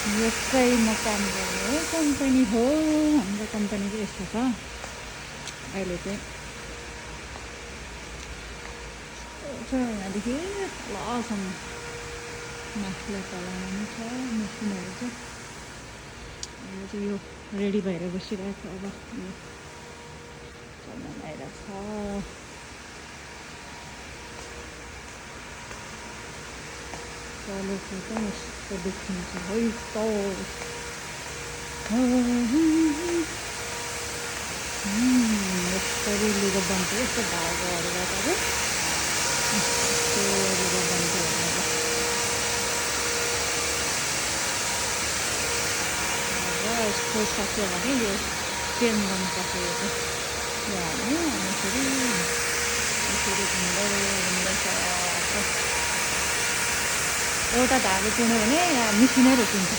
यो चाहिँ म काम गर्ने कम्पनी हो। हाम्रो कम्पनी चाहिँ यस्तो छ। अहिले चाहिँ यहाँदेखि तलसम्म माथिलाई तलाउनु छ मेसिनहरू चाहिँ। अहिले चाहिँ यो रेडी भएर बसिरहेको छ। अब यो चल्न आइरहेको छ। तलको चाहिँ यस्तो देखिन्छ है त। यसरी लुगा बन्छ। यस्तो धागोहरूबाट चाहिँ यस्तो लुगा बन्छ। अब यस्तो सक्यो भने यो चेन्ज गर्नुपर्छ। यो चाहिँ यो हाल्ने अनि फेरि यसरी घुम्दैछ। एउटा धागो चुन्यो भने यहाँ मिसिनै रोकिन्छ।